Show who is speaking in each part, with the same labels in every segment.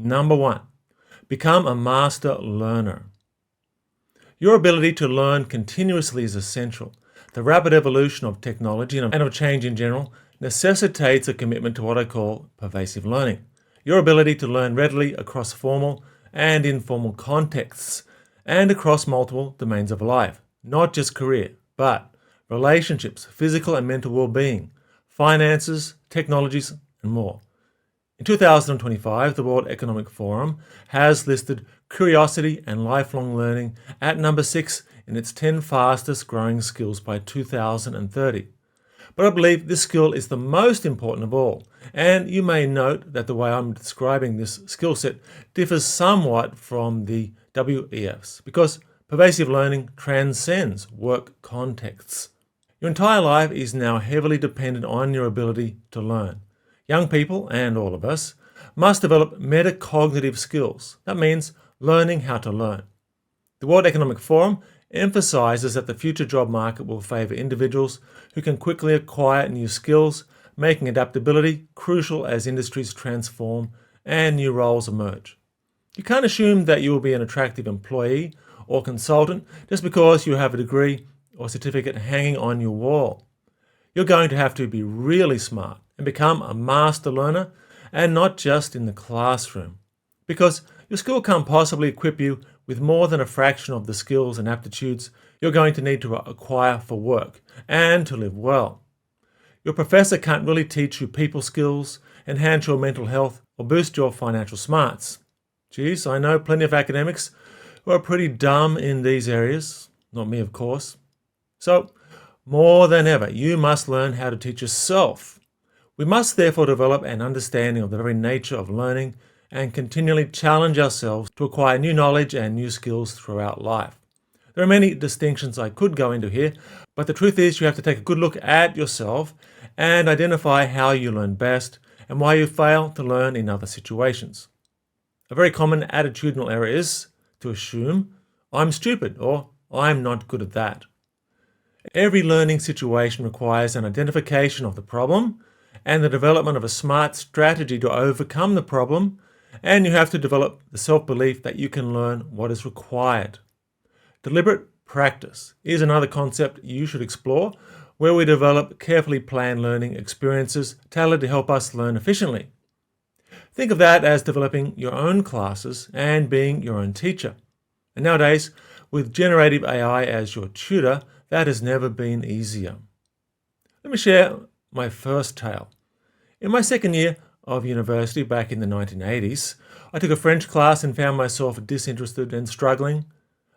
Speaker 1: Number 1, become a master learner. Your ability to learn continuously is essential. The rapid evolution of technology and of change in general necessitates a commitment to what I call pervasive learning. Your ability to learn readily across formal and informal contexts and across multiple domains of life, not just career, but relationships, physical and mental well-being, finances, technologies, and more. In 2025, the World Economic Forum has listed curiosity and lifelong learning at number 6 in its 10 fastest growing skills by 2030. But I believe this skill is the most important of all, and you may note that the way I'm describing this skill set differs somewhat from the WEFs, because pervasive learning transcends work contexts. Your entire life is now heavily dependent on your ability to learn. Young people, and all of us, must develop metacognitive skills. That means learning how to learn. The World Economic Forum emphasizes that the future job market will favor individuals who can quickly acquire new skills, making adaptability crucial as industries transform and new roles emerge. You can't assume that you will be an attractive employee or consultant just because you have a degree or certificate hanging on your wall. You're going to have to be really smart and become a master learner, and not just in the classroom, because your school can't possibly equip you with more than a fraction of the skills and aptitudes you're going to need to acquire for work and to live well. Your professor can't really teach you people skills, enhance your mental health, or boost your financial smarts. Geez, I know plenty of academics who are pretty dumb in these areas. Not me, of course. So, more than ever, you must learn how to teach yourself. We must therefore develop an understanding of the very nature of learning and continually challenge ourselves to acquire new knowledge and new skills throughout life. There are many distinctions I could go into here, but the truth is you have to take a good look at yourself and identify how you learn best and why you fail to learn in other situations. A very common attitudinal error is to assume I'm stupid or I'm not good at that. Every learning situation requires an identification of the problem and the development of a smart strategy to overcome the problem, and you have to develop the self-belief that you can learn what is required. Deliberate practice is another concept you should explore, where we develop carefully planned learning experiences tailored to help us learn efficiently. Think of that as developing your own classes and being your own teacher. And nowadays, with generative AI as your tutor, that has never been easier. Let me share my first tale. In my second year of university back in the 1980s, I took a French class and found myself disinterested and struggling.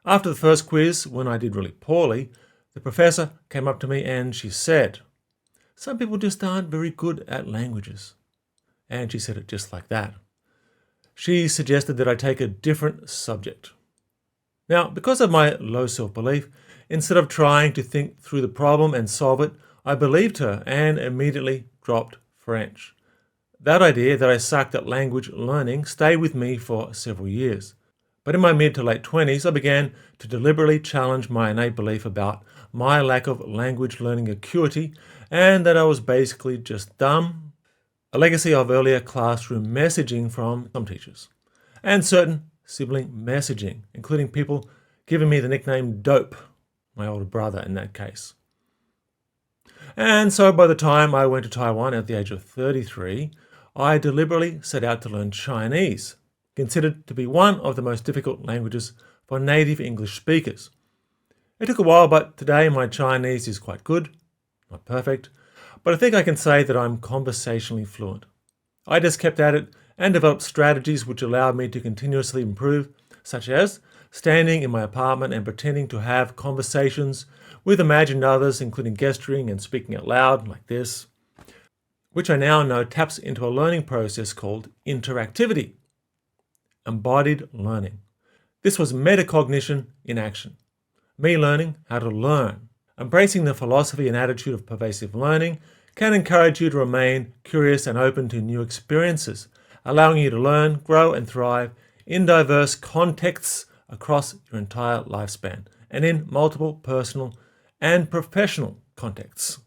Speaker 1: After the first quiz, when I did really poorly, the professor came up to me and she said, "Some people just aren't very good at languages." And she said it just like that. She suggested that I take a different subject. Now, because of my low self-belief, instead of trying to think through the problem and solve it, I believed her and immediately dropped French. That idea that I sucked at language learning stayed with me for several years. But in my mid to late 20s, I began to deliberately challenge my innate belief about my lack of language learning acuity and that I was basically just dumb, a legacy of earlier classroom messaging from some teachers, and certain sibling messaging, including people giving me the nickname Dope, my older brother in that case. And so by the time I went to Taiwan at the age of 33, I deliberately set out to learn Chinese, considered to be one of the most difficult languages for native English speakers. It took a while, but today my Chinese is quite good, not perfect, but I think I can say that I'm conversationally fluent. I just kept at it and developed strategies which allowed me to continuously improve, such as standing in my apartment and pretending to have conversations with imagined others, including gesturing and speaking out loud like this, which I now know taps into a learning process called interactivity, embodied learning. This was metacognition in action. Me learning how to learn. Embracing the philosophy and attitude of pervasive learning can encourage you to remain curious and open to new experiences, allowing you to learn, grow, and thrive in diverse contexts across your entire lifespan and in multiple personal and professional contexts.